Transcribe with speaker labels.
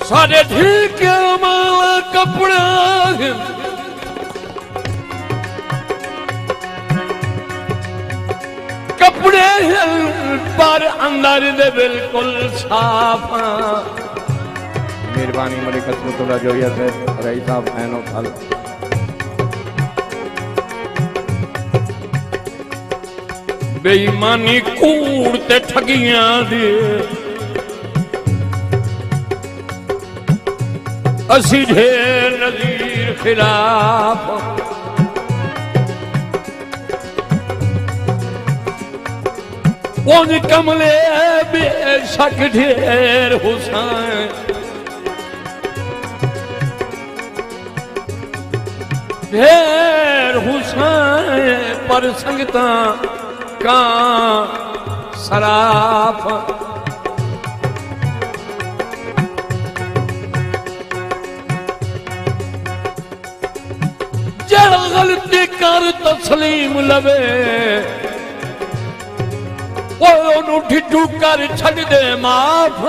Speaker 1: सारे ठीक माला कपड़ा कपड़े पर अंदर दे बिल्कुल साफ।
Speaker 2: मेहरबानी मेरी कसम थोड़ा जो है रही साहब एनो फल
Speaker 1: बेईमानी कूड़ ते ठगियां दे असी ढेर नज़ीर खिलाफ। उन कमले बेशक ढेर हुसैन ढेर हुसैन पर संगता का सराफ। जड़ गलती कर तस्लीम लवे वो ढिड्डू कर छड़ दे माफ।